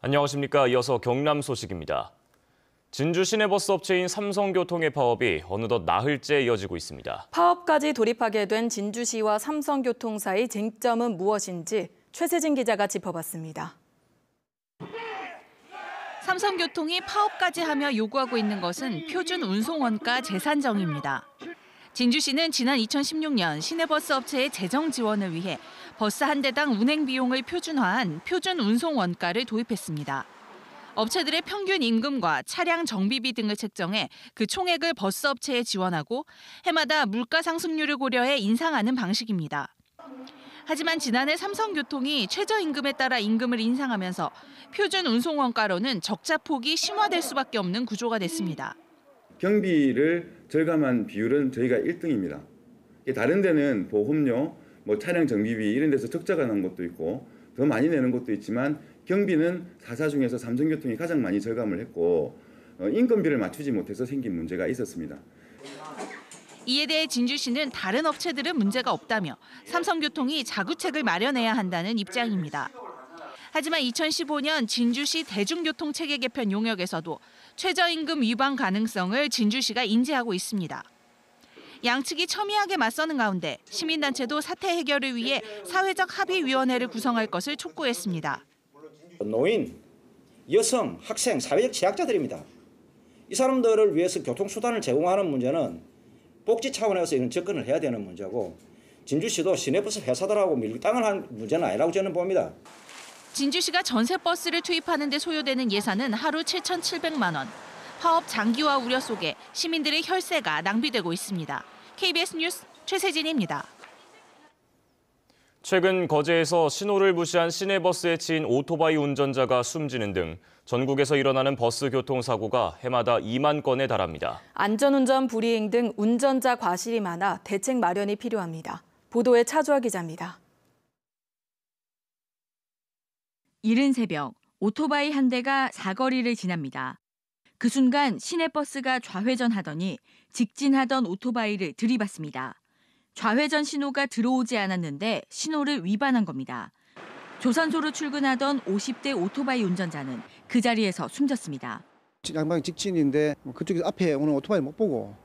안녕하십니까. 이어서 경남 소식입니다. 진주 시내버스 업체인 삼성교통의 파업이 어느덧 나흘째 이어지고 있습니다. 파업까지 돌입하게 된 진주시와 삼성교통 사이 쟁점은 무엇인지 최세진 기자가 짚어봤습니다. 삼성교통이 파업까지 하며 요구하고 있는 것은 표준 운송원가 재산정입니다. 진주시는 지난 2016년 시내버스 업체의 재정 지원을 위해 버스 한 대당 운행 비용을 표준화한 표준 운송 원가를 도입했습니다. 업체들의 평균 임금과 차량 정비비 등을 책정해 그 총액을 버스 업체에 지원하고 해마다 물가 상승률을 고려해 인상하는 방식입니다. 하지만 지난해 삼성교통이 최저임금에 따라 임금을 인상하면서 표준 운송 원가로는 적자폭이 심화될 수밖에 없는 구조가 됐습니다. 경비를 절감한 비율은 저희가 1등입니다. 다른 데는 보험료, 차량 정비비 이런 데서 적자가 난 것도 있고 더 많이 내는 것도 있지만 경비는 4사 중에서 삼성교통이 가장 많이 절감을 했고 인건비를 맞추지 못해서 생긴 문제가 있었습니다. 이에 대해 진주시는 다른 업체들은 문제가 없다며 삼성교통이 자구책을 마련해야 한다는 입장입니다. 하지만 2015년 진주시 대중교통체계 개편 용역에서도 최저임금 위반 가능성을 진주시가 인지하고 있습니다. 양측이 첨예하게 맞서는 가운데 시민단체도 사태 해결을 위해 사회적 합의위원회를 구성할 것을 촉구했습니다. 노인, 여성, 학생, 사회적 취약자들입니다. 이 사람들을 위해서 교통수단을 제공하는 문제는 복지 차원에서 이런 접근을 해야 되는 문제고 진주시도 시내버스 회사들하고 밀당을 한 문제는 아니라고 저는 봅니다. 진주시가 전세버스를 투입하는 데 소요되는 예산은 하루 7,700만 원. 파업 장기화 우려 속에 시민들의 혈세가 낭비되고 있습니다. KBS 뉴스 최세진입니다. 최근 거제에서 신호를 무시한 시내버스에 치인 오토바이 운전자가 숨지는 등 전국에서 일어나는 버스 교통사고가 해마다 2만 건에 달합니다. 안전운전 불이행 등 운전자 과실이 많아 대책 마련이 필요합니다. 보도에 차주아 기자입니다. 이른 새벽 오토바이 한 대가 사거리를 지납니다. 그 순간 시내버스가 좌회전하더니 직진하던 오토바이를 들이받습니다. 좌회전 신호가 들어오지 않았는데 신호를 위반한 겁니다. 조선소로 출근하던 50대 오토바이 운전자는 그 자리에서 숨졌습니다. 양방이 직진인데 그쪽에 앞에 오는 오토바이 못 보고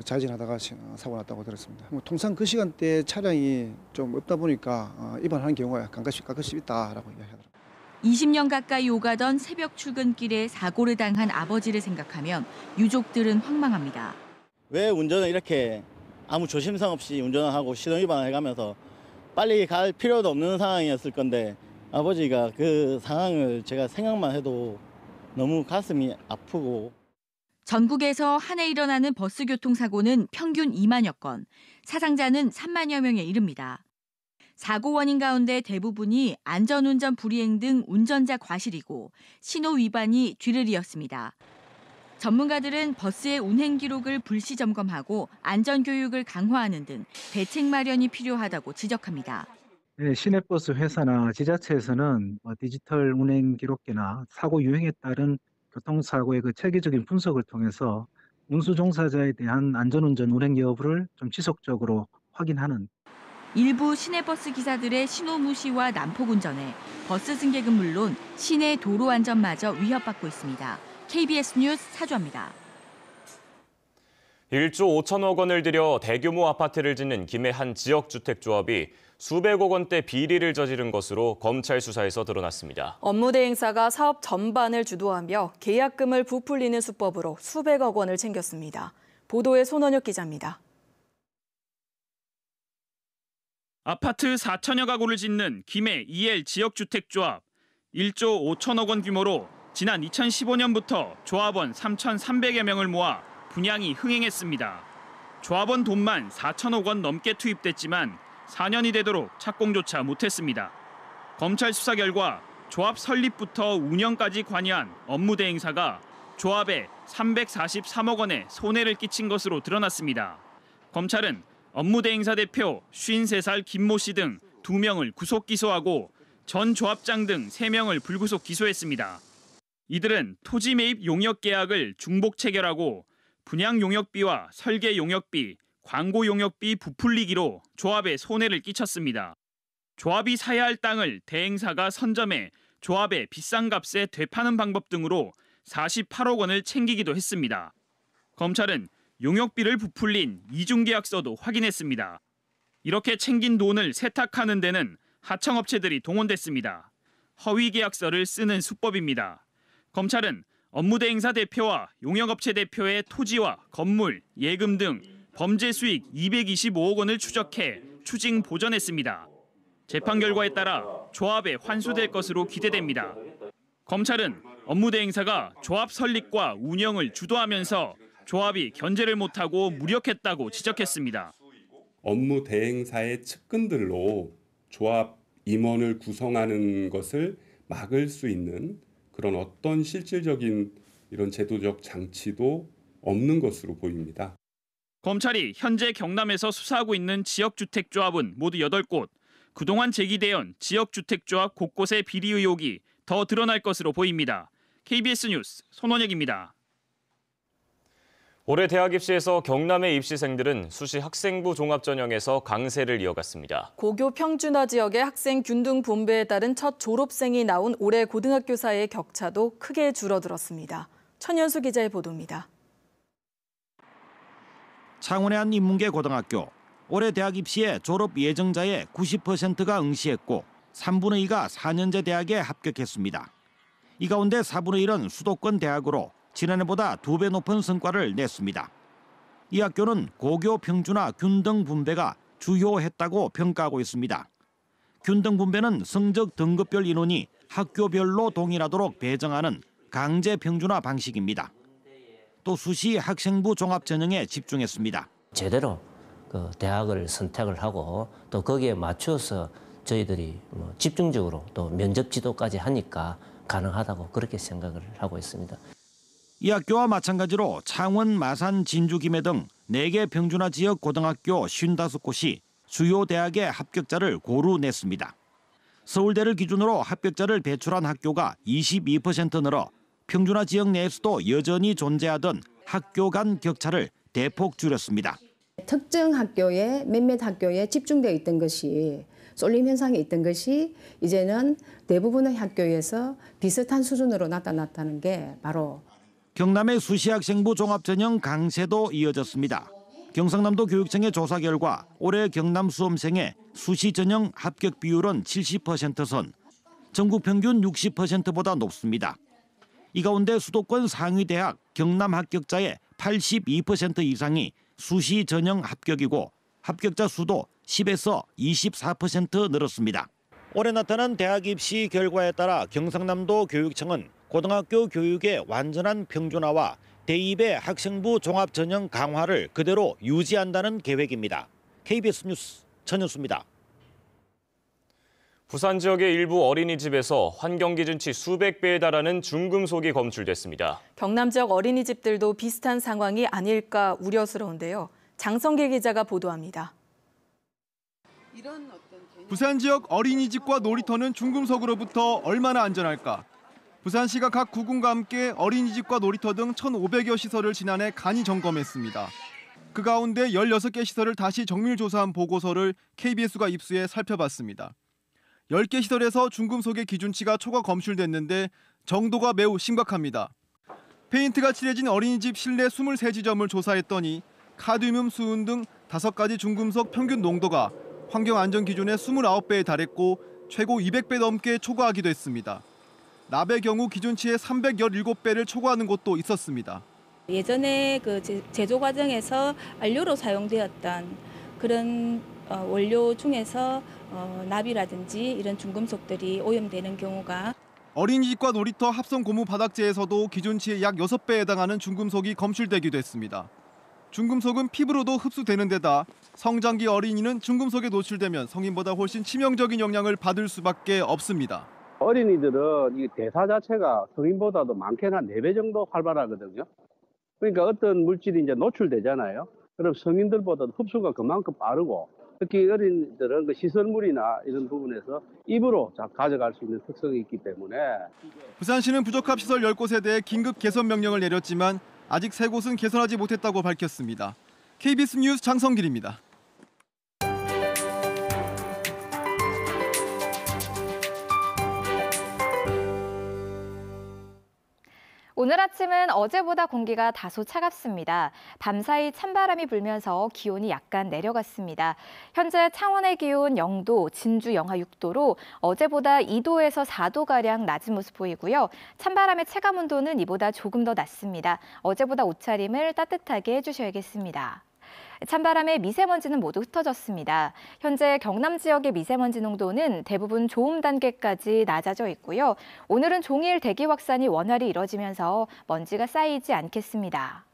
좌회전하다가 사고 났다고 들었습니다. 통상 그 시간대에 차량이 좀 없다 보니까 위반하는 경우가 가끔씩 있다라고 이야기하더라고요. 20년 가까이 오가던 새벽 출근길에 사고를 당한 아버지를 생각하면 유족들은 황망합니다. 왜 운전을 이렇게 아무 조심성 없이 운전을 하고 신호위반을 해가면서 빨리 갈 필요도 없는 상황이었을 건데 아버지가 그 상황을 제가 생각만 해도 너무 가슴이 아프고. 전국에서 한 해 일어나는 버스 교통사고는 평균 2만여 건, 사상자는 3만여 명에 이릅니다. 사고 원인 가운데 대부분이 안전운전 불이행 등 운전자 과실이고 신호 위반이 뒤를 이었습니다. 전문가들은 버스의 운행 기록을 불시 점검하고 안전교육을 강화하는 등 대책 마련이 필요하다고 지적합니다. 네, 시내버스 회사나 지자체에서는 디지털 운행 기록계나 사고 유형에 따른 교통사고의 체계적인 분석을 통해서 운수 종사자에 대한 안전운전 운행 여부를 좀 지속적으로 확인하는. 일부 시내버스 기사들의 신호 무시와 난폭 운전에 버스 승객은 물론 시내 도로 안전마저 위협받고 있습니다. KBS 뉴스 차주아입니다. 1조 5천억 원을 들여 대규모 아파트를 짓는 김해 한 지역주택조합이 수백억 원대 비리를 저지른 것으로 검찰 수사에서 드러났습니다. 업무대행사가 사업 전반을 주도하며 계약금을 부풀리는 수법으로 수백억 원을 챙겼습니다. 보도에 손원혁 기자입니다. 아파트 4천여 가구를 짓는 김해 EL 지역주택조합 1조 5천억 원 규모로 지난 2015년부터 조합원 3,300여 명을 모아 분양이 흥행했습니다. 조합원 돈만 4천억 원 넘게 투입됐지만 4년이 되도록 착공조차 못했습니다. 검찰 수사 결과 조합 설립부터 운영까지 관여한 업무대행사가 조합에 343억 원의 손해를 끼친 것으로 드러났습니다. 검찰은 업무대행사 대표 53살 김모 씨 등 2명을 구속 기소하고 전 조합장 등 3명을 불구속 기소했습니다. 이들은 토지 매입 용역 계약을 중복 체결하고 분양 용역비와 설계 용역비, 광고 용역비 부풀리기로 조합에 손해를 끼쳤습니다. 조합이 사야 할 땅을 대행사가 선점해 조합의 비싼 값에 되파는 방법 등으로 48억 원을 챙기기도 했습니다. 검찰은 용역비를 부풀린 이중계약서도 확인했습니다. 이렇게 챙긴 돈을 세탁하는 데는 하청업체들이 동원됐습니다. 허위 계약서를 쓰는 수법입니다. 검찰은 업무대행사 대표와 용역업체 대표의 토지와 건물, 예금 등 범죄 수익 225억 원을 추적해 추징 보전했습니다. 재판 결과에 따라 조합에 환수될 것으로 기대됩니다. 검찰은 업무대행사가 조합 설립과 운영을 주도하면서 조합이 견제를 못하고 무력했다고 지적했습니다. 업무 대행사의 측근들로 조합 임원을 구성하는 것을 막을 수 있는 그런 어떤 실질적인 이런 제도적 장치도 없는 것으로 보입니다. 검찰이 현재 경남에서 수사하고 있는 지역주택조합은 모두 8곳. 그동안 제기되온 지역주택조합 곳곳의 비리 의혹이 더 드러날 것으로 보입니다. KBS 뉴스 손원혁입니다. 올해 대학 입시에서 경남의 입시생들은 수시 학생부 종합전형에서 강세를 이어갔습니다. 고교 평준화 지역의 학생 균등 분배에 따른 첫 졸업생이 나온 올해 고등학교 사이의 격차도 크게 줄어들었습니다. 천연수 기자의 보도입니다. 창원의 한 인문계 고등학교. 올해 대학 입시에 졸업 예정자의 90%가 응시했고 3분의 2가 4년제 대학에 합격했습니다. 이 가운데 4분의 1은 수도권 대학으로 지난해보다 2배 높은 성과를 냈습니다. 이 학교는 고교 평준화 균등 분배가 주요했다고 평가하고 있습니다. 균등 분배는 성적 등급별 인원이 학교별로 동일하도록 배정하는 강제 평준화 방식입니다. 또 수시 학생부 종합 전형에 집중했습니다. 제대로 그 대학을 선택을 하고 또 거기에 맞춰서 저희들이 집중적으로 또 면접 지도까지 하니까 가능하다고 그렇게 생각을 하고 있습니다. 이 학교와 마찬가지로 창원, 마산, 진주, 김해 등 4개 평준화 지역 고등학교 55곳이 주요 대학의 합격자를 고루 냈습니다. 서울대를 기준으로 합격자를 배출한 학교가 22% 늘어 평준화 지역 내에서도 여전히 존재하던 학교 간 격차를 대폭 줄였습니다. 특정 학교에 몇몇 학교에 집중되어 있던 것이 쏠림 현상이 있던 것이 이제는 대부분의 학교에서 비슷한 수준으로 나타났다는 게 바로 경남의 수시학생부 종합전형 강세도 이어졌습니다. 경상남도 교육청의 조사 결과 올해 경남 수험생의 수시전형 합격 비율은 70%선, 전국 평균 60%보다 높습니다. 이 가운데 수도권 상위 대학 경남 합격자의 82% 이상이 수시전형 합격이고 합격자 수도 10에서 24% 늘었습니다. 올해 나타난 대학 입시 결과에 따라 경상남도 교육청은 고등학교 교육의 완전한 평준화와 대입의 학생부 종합전형 강화를 그대로 유지한다는 계획입니다. KBS 뉴스 전현수입니다. 부산 지역의 일부 어린이집에서 환경 기준치 수백 배에 달하는 중금속이 검출됐습니다. 경남 지역 어린이집들도 비슷한 상황이 아닐까 우려스러운데요. 장성길 기자가 보도합니다. 부산 지역 어린이집과 놀이터는 중금속으로부터 얼마나 안전할까? 부산시가 각 구군과 함께 어린이집과 놀이터 등 1,500여 시설을 지난해 간이 점검했습니다. 그 가운데 16개 시설을 다시 정밀 조사한 보고서를 KBS가 입수해 살펴봤습니다. 10개 시설에서 중금속의 기준치가 초과 검출됐는데 정도가 매우 심각합니다. 페인트가 칠해진 어린이집 실내 23지점을 조사했더니 카드뮴, 수은 등 5가지 중금속 평균 농도가 환경안전기준의 29배에 달했고 최고 200배 넘게 초과하기도 했습니다. 납의 경우 기준치의 317배를 초과하는 곳도 있었습니다. 예전에 그 제조 과정에서 안료로 사용되었던 그런 원료 중에서 납이라든지 이런 중금속들이 오염되는 경우가 어린이집과 놀이터 합성 고무 바닥재에서도 기준치의 약 6배에 해당하는 중금속이 검출되기도 했습니다. 중금속은 피부로도 흡수되는 데다 성장기 어린이는 중금속에 노출되면 성인보다 훨씬 치명적인 영향을 받을 수밖에 없습니다. 어린이들은 이 대사 자체가 성인보다도 많게는 한 4배 정도 활발하거든요. 그러니까 어떤 물질이 이제 노출되잖아요. 그럼 성인들보다도 흡수가 그만큼 빠르고 특히 어린이들은 그 시설물이나 이런 부분에서 입으로 가져갈 수 있는 특성이 있기 때문에 부산시는 부적합 시설 10곳에 대해 긴급 개선 명령을 내렸지만 아직 3곳은 개선하지 못했다고 밝혔습니다. KBS 뉴스 장성길입니다. 오늘 아침은 어제보다 공기가 다소 차갑습니다. 밤사이 찬바람이 불면서 기온이 약간 내려갔습니다. 현재 창원의 기온 0도, 진주 영하 6도로 어제보다 2도에서 4도가량 낮은 모습 보이고요. 찬바람의 체감 온도는 이보다 조금 더 낮습니다. 어제보다 옷차림을 따뜻하게 해주셔야겠습니다. 찬바람에 미세먼지는 모두 흩어졌습니다. 현재 경남 지역의 미세먼지 농도는 대부분 좋음 단계까지 낮아져 있고요. 오늘은 종일 대기 확산이 원활히 이뤄지면서 먼지가 쌓이지 않겠습니다.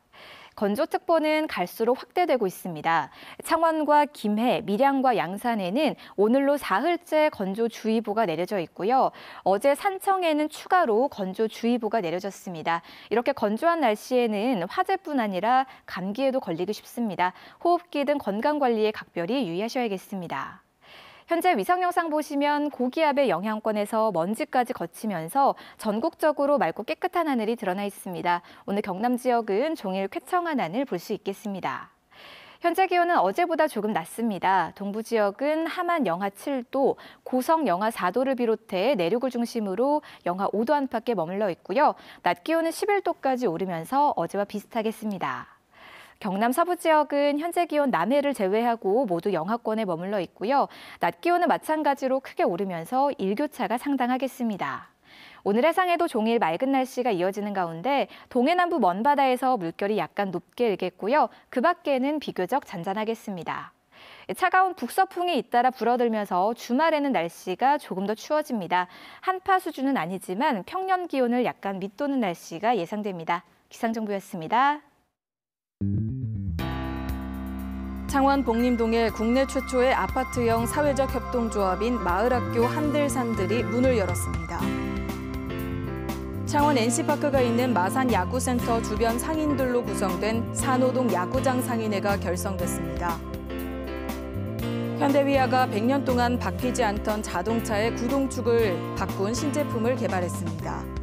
건조특보는 갈수록 확대되고 있습니다. 창원과 김해, 밀양과 양산에는 오늘로 사흘째 건조주의보가 내려져 있고요. 어제 산청에는 추가로 건조주의보가 내려졌습니다. 이렇게 건조한 날씨에는 화재뿐 아니라 감기에도 걸리기 쉽습니다. 호흡기 등 건강관리에 각별히 유의하셔야겠습니다. 현재 위성 영상 보시면 고기압의 영향권에서 먼지까지 거치면서 전국적으로 맑고 깨끗한 하늘이 드러나 있습니다. 오늘 경남 지역은 종일 쾌청한 하늘 볼 수 있겠습니다. 현재 기온은 어제보다 조금 낮습니다. 동부 지역은 함안 영하 7도, 고성 영하 4도를 비롯해 내륙을 중심으로 영하 5도 안팎에 머물러 있고요. 낮 기온은 11도까지 오르면서 어제와 비슷하겠습니다. 경남 서부 지역은 현재 기온 남해를 제외하고 모두 영하권에 머물러 있고요. 낮 기온은 마찬가지로 크게 오르면서 일교차가 상당하겠습니다. 오늘 해상에도 종일 맑은 날씨가 이어지는 가운데 동해남부 먼바다에서 물결이 약간 높게 일겠고요. 그 밖에는 비교적 잔잔하겠습니다. 차가운 북서풍이 잇따라 불어들면서 주말에는 날씨가 조금 더 추워집니다. 한파 수준은 아니지만 평년 기온을 약간 밑도는 날씨가 예상됩니다. 기상정보였습니다. 창원 복림동에 국내 최초의 아파트형 사회적 협동조합인 마을학교 한들산들이 문을 열었습니다. 창원 NC파크가 있는 마산 야구센터 주변 상인들로 구성된 산호동 야구장 상인회가 결성됐습니다. 현대위아가 100년 동안 바뀌지 않던 자동차의 구동축을 바꾼 신제품을 개발했습니다.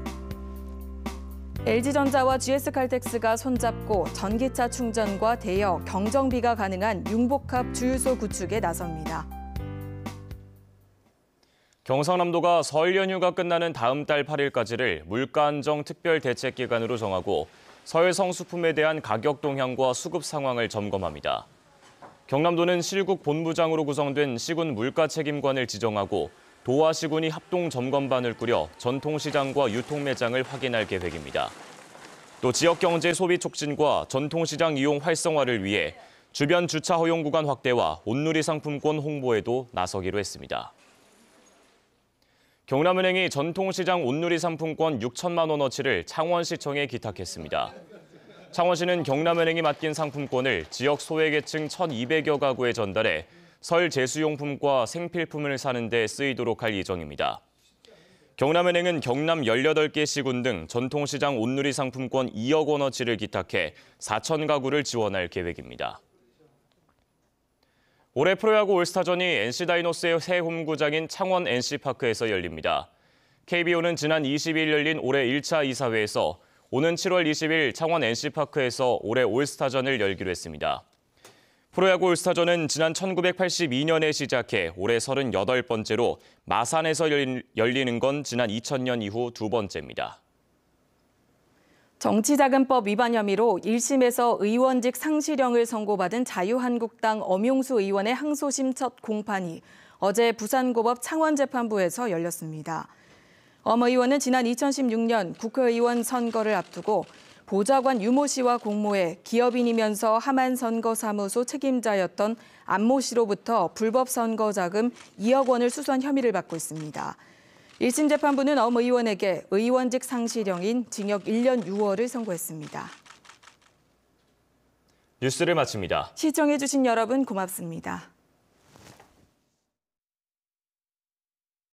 LG전자와 GS칼텍스가 손잡고 전기차 충전과 대여, 경정비가 가능한 융복합 주유소 구축에 나섭니다. 경상남도가 설 연휴가 끝나는 다음 달 8일까지를 물가 안정 특별 대책 기간으로 정하고 설 성수품에 대한 가격 동향과 수급 상황을 점검합니다. 경남도는 실국 본부장으로 구성된 시군 물가 책임관을 지정하고 도와 시군이 합동 점검반을 꾸려 전통시장과 유통매장을 확인할 계획입니다. 또 지역경제 소비 촉진과 전통시장 이용 활성화를 위해 주변 주차 허용 구간 확대와 온누리 상품권 홍보에도 나서기로 했습니다. 경남은행이 전통시장 온누리 상품권 6천만 원어치를 창원시청에 기탁했습니다. 창원시는 경남은행이 맡긴 상품권을 지역 소외계층 1,200여 가구에 전달해 설 제수용품과 생필품을 사는 데 쓰이도록 할 예정입니다. 경남은행은 경남 18개 시군 등 전통시장 온누리 상품권 2억 원어치를 기탁해 4천 가구를 지원할 계획입니다. 올해 프로야구 올스타전이 NC다이노스의 새 홈구장인 창원 NC파크에서 열립니다. KBO는 지난 20일 열린 올해 1차 이사회에서 오는 7월 20일 창원 NC파크에서 올해 올스타전을 열기로 했습니다. 프로야구 올스타전은 지난 1982년에 시작해 올해 38번째로 마산에서 열리는 건 지난 2000년 이후 두 번째입니다. 정치자금법 위반 혐의로 1심에서 의원직 상실형을 선고받은 자유한국당 엄용수 의원의 항소심 첫 공판이 어제 부산고법 창원재판부에서 열렸습니다. 엄 의원은 지난 2016년 국회의원 선거를 앞두고 보좌관 유모 씨와 공모해 기업인이면서 하만선거사무소 책임자였던 안모 씨로부터 불법 선거자금 2억 원을 수수한 혐의를 받고 있습니다. 1심 재판부는 엄 의원에게 의원직 상실형인 징역 1년 6월을 선고했습니다. 뉴스를 마칩니다. 시청해주신 여러분 고맙습니다.